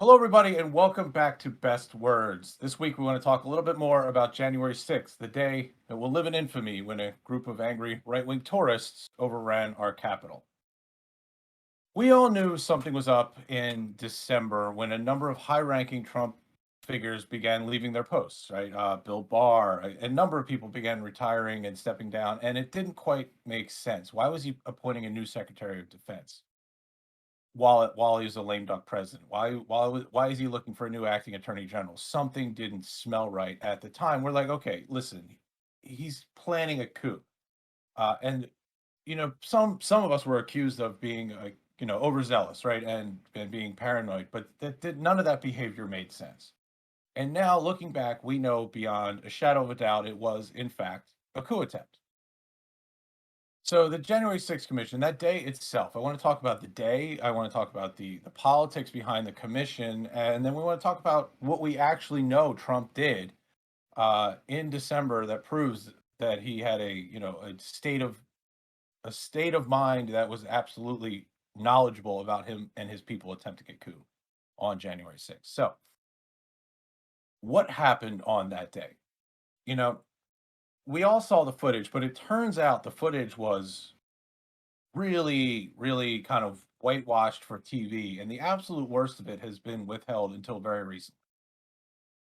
Hello, everybody, and welcome back to Best Words. This week, we want to talk a little bit more about January 6th, the day that will live in infamy when a group of angry right wing tourists overran our capital. We all knew something was up in December when a number of high ranking Trump figures began leaving their posts, right? Bill Barr, a number of people began retiring and stepping down, and it didn't quite make sense. Why was he appointing a new Secretary of Defense? While he was a lame duck president? Why is he looking for a new acting attorney general? Something didn't smell right at the time. We're like, okay, listen, he's planning a coup, and some of us were accused of being overzealous, right, and being paranoid, but none of that behavior made sense. And now looking back, we know beyond a shadow of a doubt it was in fact a coup attempt. So the January 6th commission, that day itself, I want to talk about the day. I want to talk about the politics behind the commission, and then we want to talk about what we actually know Trump did in December that proves that he had a state of mind that was absolutely knowledgeable about him and his people attempting a coup on January 6th. So what happened on that day? You know, we all saw the footage, but it turns out the footage was really, really kind of whitewashed for TV, and the absolute worst of it has been withheld until very recently.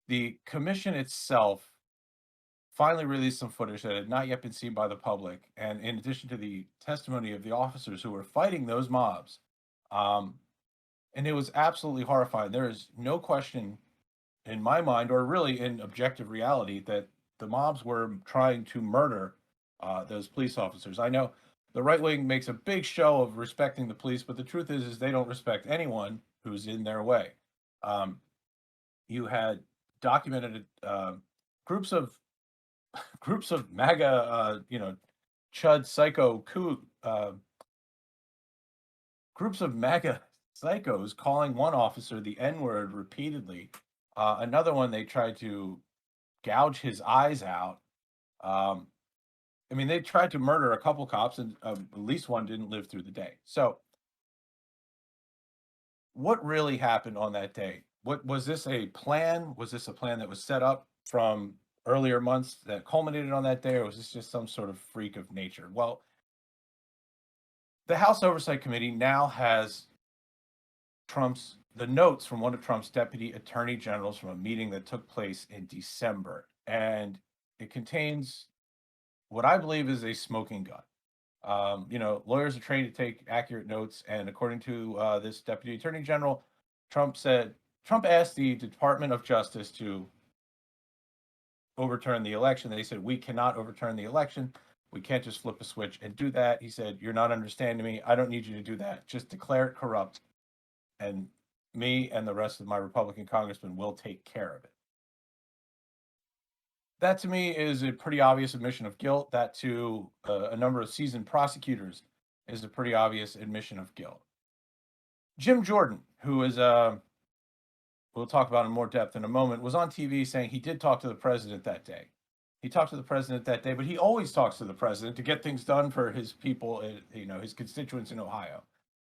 The commission itself finally released some footage that had not yet been seen by the public, and in addition to the testimony of the officers who were fighting those mobs, um, and it was absolutely horrifying. There is no question in my mind, or really in objective reality, that the mobs were trying to murder those police officers. I know the right wing makes a big show of respecting the police, but the truth is they don't respect anyone who's in their way. Um, you had documented groups of groups of MAGA, Chud psycho coup, groups of MAGA psychos calling one officer the N word repeatedly. Another one, they tried to gouge his eyes out. Um, I mean, they tried to murder a couple cops, and at least one didn't live through the day. So, what really happened on that day? What was this a plan? Was this a plan that was set up from earlier months that culminated on that day, or was this just some sort of freak of nature? Well, the House Oversight Committee now has the notes from one of Trump's deputy attorney generals from a meeting that took place in December, and it contains what I believe is a smoking gun. Lawyers are trained to take accurate notes, and according to this deputy attorney general, Trump asked the Department of Justice to overturn the election. They said we cannot overturn the election. We can't just flip a switch and do that. He said, "You're not understanding me. I don't need you to do that. Just declare it corrupt, and me and the rest of my Republican congressmen will take care of it." That to me is a pretty obvious admission of guilt. That to a number of seasoned prosecutors is a pretty obvious admission of guilt. Jim Jordan, who is we'll talk about in more depth in a moment, was on TV saying he did talk to the president that day. He talked to the president that day, but he always talks to the president to get things done for his people, his constituents in Ohio.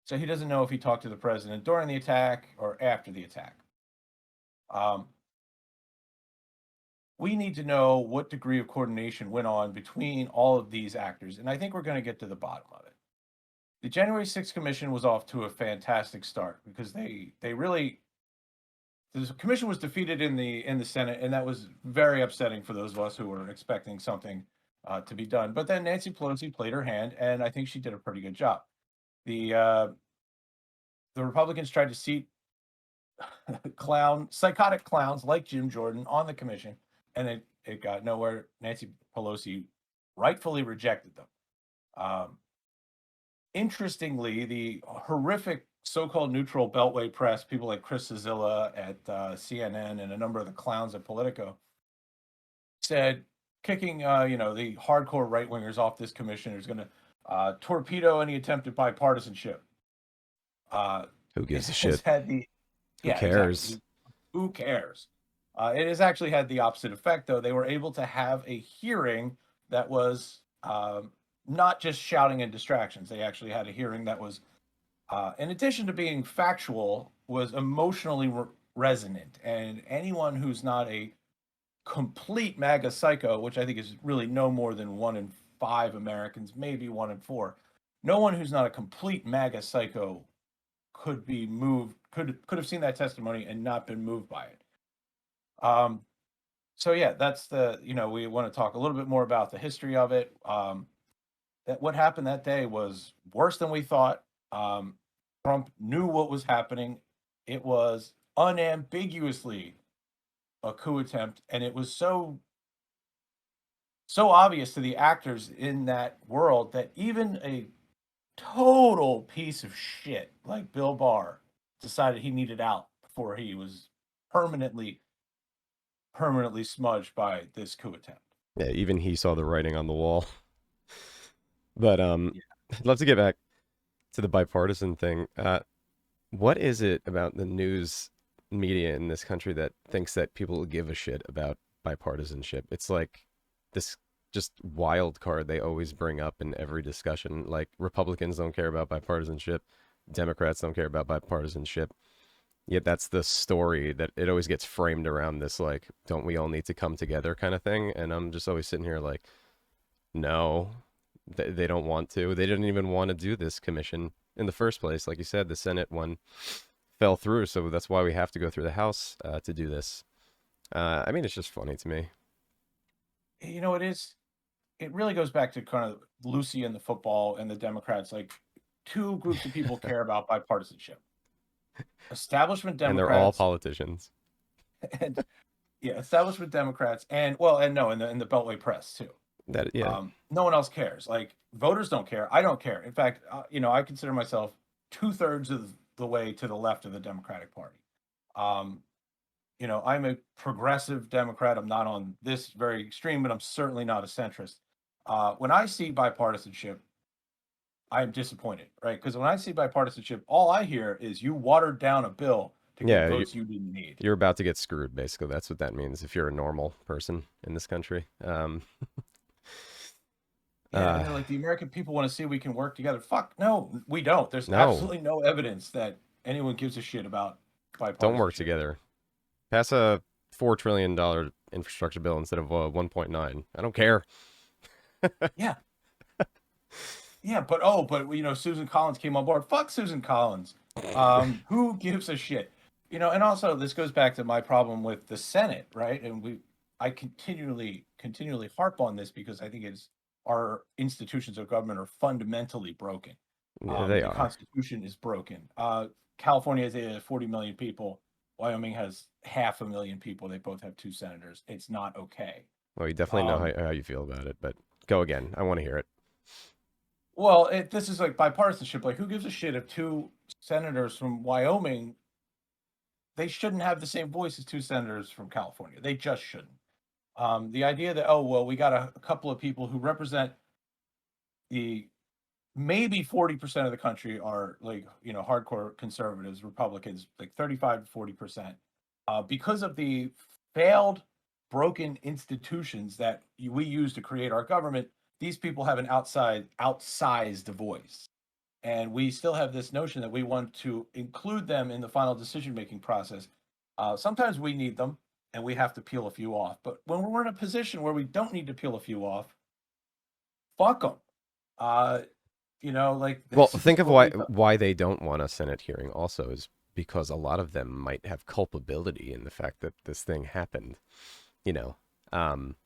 So he doesn't know if he talked to the president during the attack or after the attack. Um, we need to know what degree of coordination went on between all of these actors, and I think we're going to get to the bottom of it. The January 6th commission was off to a fantastic start because they really the commission was defeated in the Senate, and that was very upsetting for those of us who were expecting something to be done. But then Nancy Pelosi played her hand, and I think she did a pretty good job. The uh, the Republicans tried to seat psychotic clowns like Jim Jordan on the commission, and it got nowhere. Nancy Pelosi rightfully rejected them. Um, Interestingly, the horrific so-called neutral Beltway press, people like Chris Cizilla at CNN and a number of the clowns at Politico, said kicking the hardcore right wingers off this commission is going to torpedo any attempt at bipartisanship. Uh, Who it gives a has shit? had the Who Yeah, exactly. cares? Who cares? It has actually had the opposite effect, though. They were able to have a hearing that was not just shouting and distractions. They actually had a hearing that was in addition to being factual, was emotionally resonant. And anyone who's not a complete MAGA psycho, which I think is really no more than 1 in 5 Americans, maybe 1 in 4, no one who's not a complete MAGA psycho could be moved, could have seen that testimony and not been moved by it. Um, so yeah, that's we want to talk a little bit more about the history of it. That what happened that day was worse than we thought. Um, Trump knew what was happening. It was unambiguously a coup attempt, and it was so obvious to the actors in that world that even a total piece of shit like Bill Barr decided he needed out before he was permanently smudged by this coup attempt. Yeah, even he saw the writing on the wall. But Yeah. I'd love to get back to the bipartisan thing. What is it about the news media in this country that thinks that people give a shit about bipartisanship? It's like this just wild card they always bring up in every discussion. Like Republicans don't care about bipartisanship, Democrats don't care about bipartisanship. Yet that's the story that it always gets framed around this like, don't we all need to come together kind of thing? And I'm just always sitting here like, no, they don't want to. They didn't even want to do this commission in the first place. Like you said, the Senate one fell through, so that's why we have to go through the House to do this. I mean, it's just funny to me. It is. It really goes back to kind of Lucy and the football and the Democrats. Like, two groups of people care about bipartisanship: establishment And they're all Democrats politicians. and yeah, establishment Democrats, and well, and no, in the Beltway press too. That yeah, No one else cares. Like, voters don't care. I don't care. In fact, I consider myself 2/3 of the way to the left of the Democratic Party. Um, I'm a progressive Democrat. I'm not on this very extreme, but I'm certainly not a centrist. When I see bipartisanship, I am disappointed, right? Because when I see bipartisanship, all I hear is you watered down a bill to get yeah. votes you didn't need. You're about to get screwed. Basically, that's what that means if you're a normal person in this country. Yeah, and Uh, they're like, the American people want to see we can work together. Fuck, no, we don't. There's no, absolutely no evidence that anyone gives a shit about don't work bipartisanship. together. Pass a $4 trillion infrastructure bill instead of 1.9. I don't care. Yeah, yeah, but Susan Collins came on board. Fuck Susan Collins. Who gives a shit? And also this goes back to my problem with the Senate, right? And I continually harp on this because I think it's our institutions of government are fundamentally broken. Yeah, they The are. Constitution is broken. California has 40 million people. Wyoming has 500,000 people. They both have 2 senators. It's not okay. Well, you definitely know Um, how you feel about it, but go again. I want to hear it. well, this is like bipartisanship. Like, who gives a shit if 2 senators from Wyoming, they shouldn't have the same voice as 2 senators from California. They just shouldn't. The idea that, oh, well, we got a couple of people who represent the maybe 40% of the country are like, hardcore conservatives, Republicans, like 35 to 40%. Because of the failed, broken institutions that we use to create our government, these people have an outsized voice. And we still have this notion that we want to include them in the final decision making process. Sometimes we need them and we have to peel a few off. But when we're in a position where we don't need to peel a few off, fuck them. Uh, like, Well, this think is of what we've. why they don't want a Senate hearing also is because a lot of them might have culpability in the fact that this thing happened. You know, um,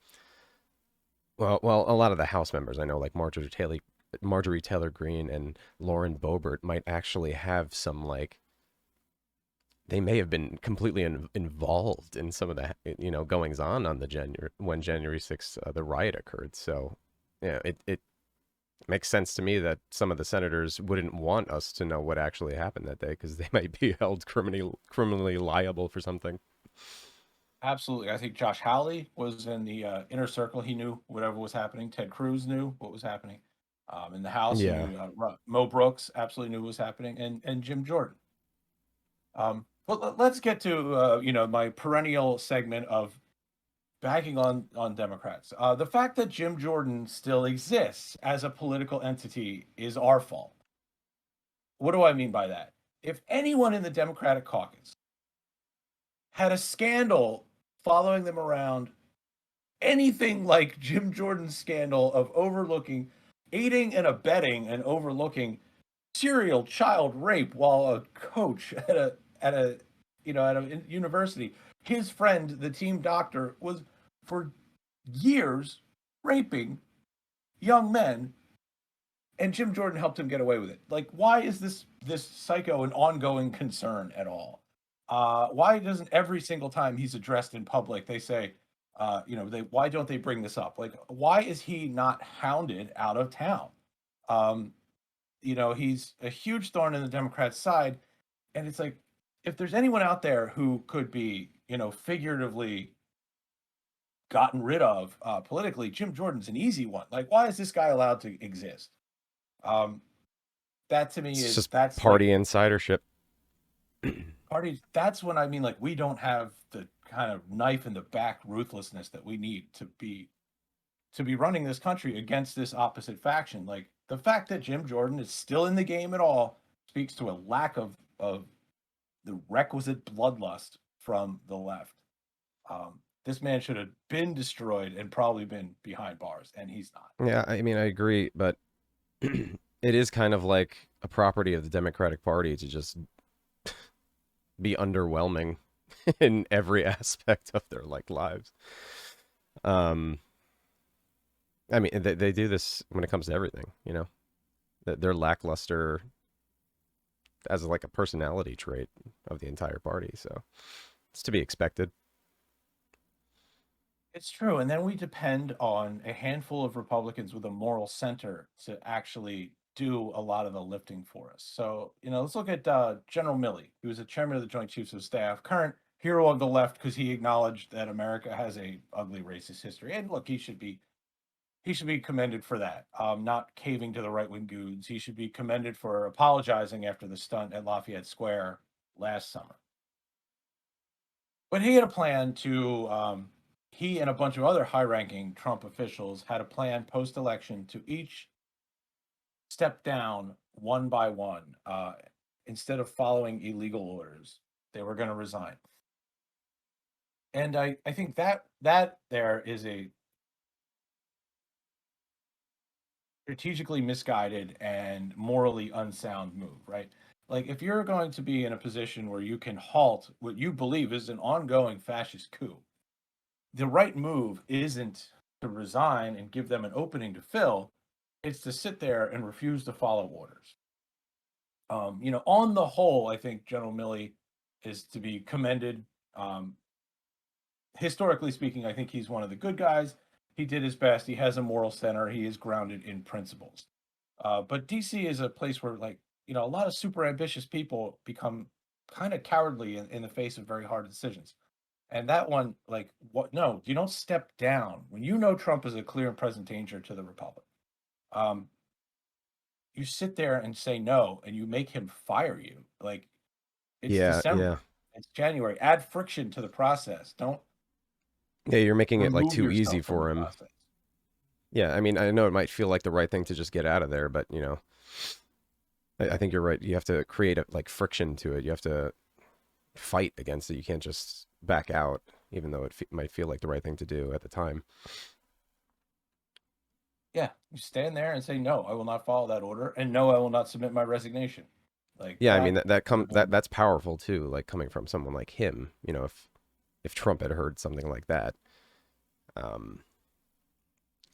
well, a lot of the House members I know, like Marjorie Taylor Greene and Lauren Boebert, might actually have some like they may have been completely involved in some of the goings on the January 6th the riot occurred. So yeah, it makes sense to me that some of the senators wouldn't want us to know what actually happened that day because they might be held criminally liable for something. Absolutely. I think Josh Hawley was in the inner circle. He knew whatever was happening. Ted Cruz knew what was happening. In the House, he Yeah. knew. Mo Brooks absolutely knew what was happening, and Jim Jordan. But let's get to my perennial segment of bagging on Democrats. The fact that Jim Jordan still exists as a political entity is our fault. what do I mean by that? If anyone in the Democratic caucus had a scandal following them around, anything like Jim Jordan's scandal of overlooking, aiding and abetting and overlooking serial child rape while a coach at a at a university, his friend, the team doctor, was for years raping young men, and Jim Jordan helped him get away with it. Like, why is this psycho an ongoing concern at all? Why doesn't every single time he's addressed in public they say, why don't they bring this up? Like, why is he not hounded out of town? Um, he's a huge thorn in the Democrats' side, and it's like, if there's anyone out there who could be, figuratively gotten rid of politically, Jim Jordan's an easy one. Like, why is this guy allowed to exist? Um, that to me It's is just that's like party insidership. parties. That's when I mean, like, we don't have the kind of knife in the back ruthlessness that we need to be running this country against this opposite faction. Like, the fact that Jim Jordan is still in the game at all speaks to a lack of the requisite bloodlust from the left. This man should have been destroyed and probably been behind bars, and he's not. Yeah, I mean, I agree, but it is kind of like a property of the Democratic Party to just be underwhelming in every aspect of their like lives. Um, I mean, they do this when it comes to everything, you know. They're lackluster as like a personality trait of the entire party, so it's to be expected. It's true. And then we depend on a handful of Republicans with a moral center to actually do a lot of the lifting for us. So, let's look at General Milley, who was the chairman of the Joint Chiefs of Staff, current hero of the left because he acknowledged that America has a ugly racist history. And look, he should be commended for that. Not caving to the right wing goons. He should be commended for apologizing after the stunt at Lafayette Square last summer. But he had a plan to, he and a bunch of other high ranking Trump officials had a plan post election to each step down one by one. Instead of following illegal orders, they were going to resign. And I think that there is a strategically misguided and morally unsound move, right? Like, if you're going to be in a position where you can halt what you believe is an ongoing fascist coup, the right move isn't to resign and give them an opening to fill. It's to sit there and refuse to follow orders. On the whole, I think General Milley is to be commended. Um, Historically speaking, I think he's one of the good guys. He did his best. He has a moral center. He is grounded in principles. But DC is a place where, like, a lot of super ambitious people become kind of cowardly in the face of very hard decisions. And that one, like, what? No, you don't step down when you know Trump is a clear and present danger to the republic. Um, you sit there and say no, and you make him fire you. Like, it's Yeah, yeah. December, it's January. Add friction to the process. Don't Yeah, you're making it like remove too easy yourself from the for him. process. Yeah, I mean, I know it might feel like the right thing to just get out of there, but I think you're right. You have to create like friction to it. You have to fight against it. You can't just back out, even though it might feel like the right thing to do at the time. Yeah, you stand there and say no, I will not follow that order, and no, I will not submit my resignation. Like Yeah, I mean that. that's powerful too, like coming from someone like him. If Trump had heard something like that, um,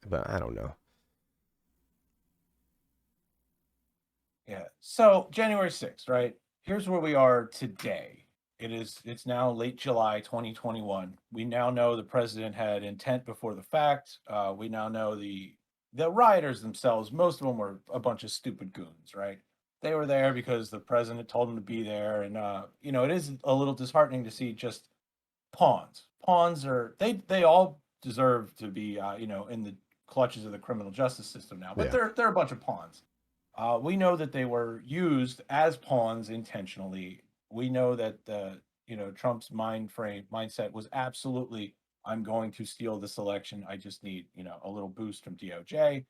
but I don't know. Yeah. So January 6th, right? Here's where we are today. It's now late July 2021. We now know the president had intent before the fact. We now know the rioters themselves, most of them were a bunch of stupid goons, right? They were there because the president told them to be there. And it is a little disheartening to see just pawns. Pawns are they all deserve to be in the clutches of the criminal justice system now, but Yeah, they're a bunch of pawns. We know that they were used as pawns intentionally. We know that Trump's mindset was absolutely, I'm going to steal this election. I just need a little boost from DOJ.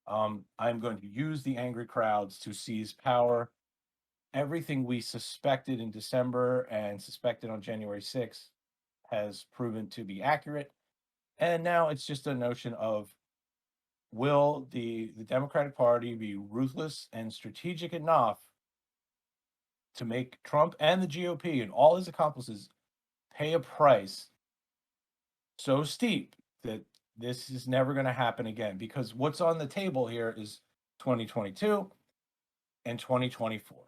I'm going to use the angry crowds to seize power. everything we suspected in December and suspected on January 6th has proven to be accurate. And now it's just a notion of, will the Democratic Party be ruthless and strategic enough to make Trump and the GOP and all his accomplices pay a price so steep that this is never going to happen again? Because what's on the table here is 2022 and 2024.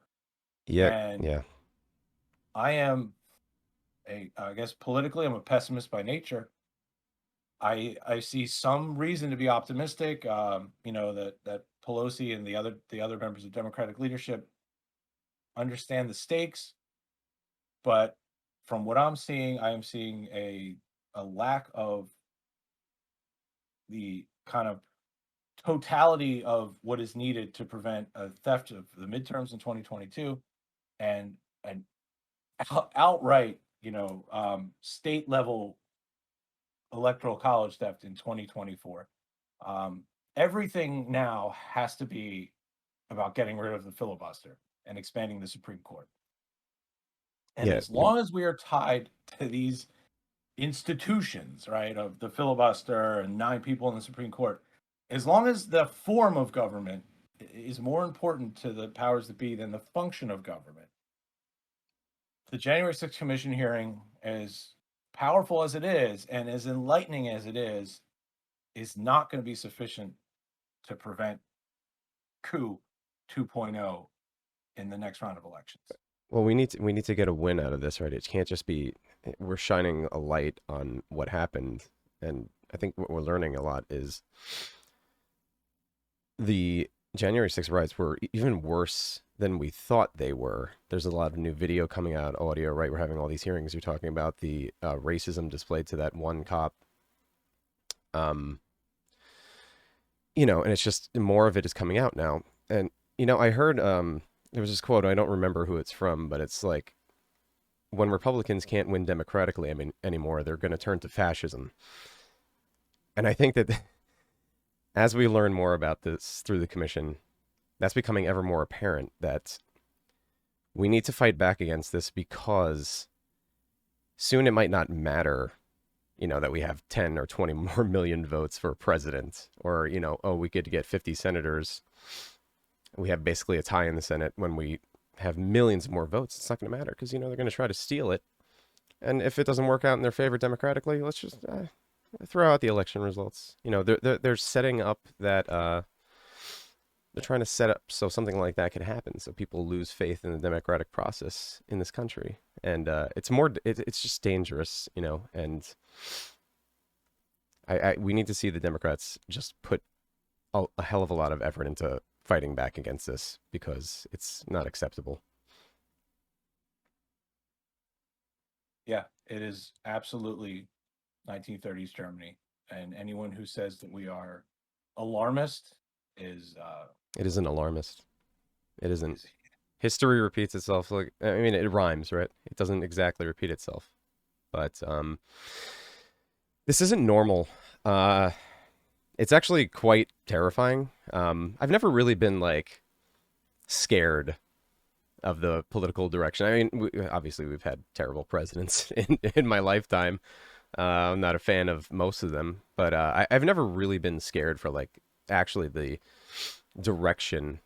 Yeah, And yeah. I am I guess politically, I'm a pessimist by nature. I see some reason to be optimistic. That Pelosi and the other members of Democratic leadership understand the stakes, but from what I'm seeing, I am seeing a lack of the kind of totality of what is needed to prevent a theft of the midterms in 2022 and an outright, state level electoral college theft in 2024. Um, Everything now has to be about getting rid of the filibuster and expanding the Supreme Court. And Yeah, as long as we are tied to these institutions, right, of the filibuster and 9 people in the Supreme Court, as long as the form of government is more important to the powers that be than the function of government, the January 6th Commission hearing, as powerful as it is and as enlightening as it is not going to be sufficient to prevent coup 2.0 in the next round of elections. well, we need to get a win out of this, right? It can't just be we're shining a light on what happened, and I think what we're learning a lot is the January 6th riots were even worse than we thought they were. There's a lot of new video coming out, audio, right? We're having all these hearings. You're talking about the racism displayed to that one cop. Um, and it's just more of it is coming out now. And I heard there was this quote. I don't remember who it's from, but it's like, when Republicans can't win democratically, anymore, they're going to turn to fascism. And I think that as we learn more about this through the commission, that's becoming ever more apparent that we need to fight back against this, because soon it might not matter, that we have 10 or 20 more million votes for president, or, we could get 50 senators. We have basically a tie in the Senate when we have millions more votes. It's not going to matter, because, they're going to try to steal it. And if it doesn't work out in their favor democratically, let's just throw out the election results. They're setting up that they're trying to set up so something like that could happen, so people lose faith in the democratic process in this country. And it's just dangerous, and we need to see the Democrats just put a hell of a lot of effort into fighting back against this, because it's not acceptable. Yeah, it is absolutely 1930s Germany. And anyone who says that we are alarmist is It isn't alarmist. It isn't. is History repeats itself. Like, it rhymes, right? It doesn't exactly repeat itself, but this isn't normal. It's actually quite terrifying. I've never really been like scared of the political direction. Obviously we've had terrible presidents in my lifetime. I'm not a fan of most of them, but I've never really been scared for like actually the direction,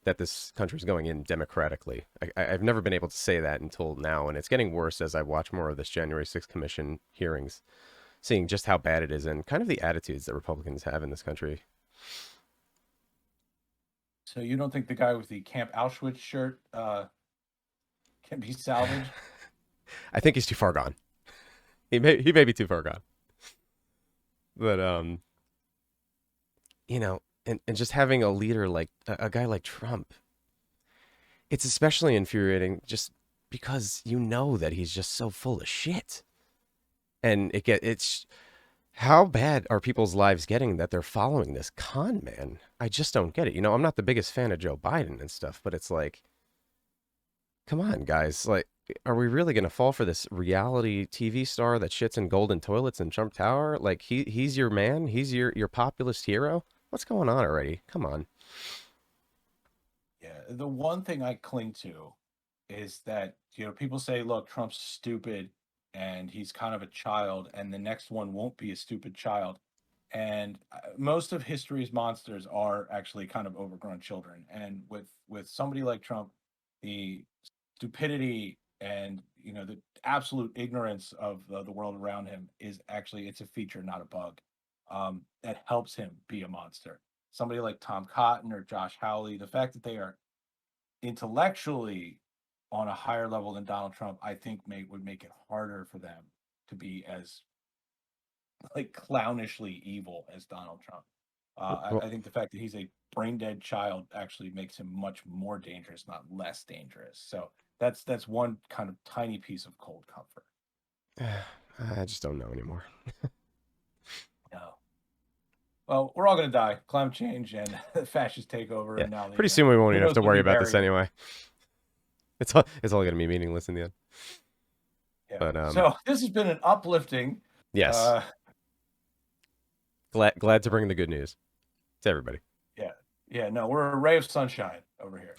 that this country's going in democratically. I've never been able to say that until now, and it's getting worse as I watch more of this January 6th Commission hearings, seeing just how bad it is and kind of the attitudes that Republicans have in this country. So you don't think the guy with the Camp Auschwitz shirt can be salvaged? I think he's too far gone. He may be too far gone. But and just having a leader like a guy like Trump, it's especially infuriating just because that he's just so full of shit. And it's how bad are people's lives getting that they're following this con man? I just don't get it. I'm not the biggest fan of Joe Biden and stuff, but it's like, come on, guys. Like, are we really going to fall for this reality TV star that shits in golden toilets in Trump Tower? Like, he's your man? He's your populist hero? What's going on already? Come on. Yeah, the one thing I cling to is that, people say, look, Trump's stupid and he's kind of a child, and the next one won't be a stupid child. And most of history's monsters are actually kind of overgrown children. And with somebody like Trump, the stupidity and the absolute ignorance of the world around him is actually, it's a feature, not a bug. That helps him be a monster. Somebody like Tom Cotton or Josh Hawley, the fact that they are intellectually on a higher level than Donald Trump, I think would make it harder for them to be as like clownishly evil as Donald Trump. Well, I think the fact that he's a brain dead child actually makes him much more dangerous, not less dangerous. So that's one kind of tiny piece of cold comfort. I just don't know anymore. No. Well, we're all going to die. Climate change and fascist takeover, Yeah, and now pretty soon we won't who even have knows to when worry we about this bury him. anyway. It's all gonna be meaningless in the end. Yeah. But So this has been an uplifting. yes, Uh, glad to bring the good news to everybody. yeah. Yeah. No, we're a ray of sunshine over here.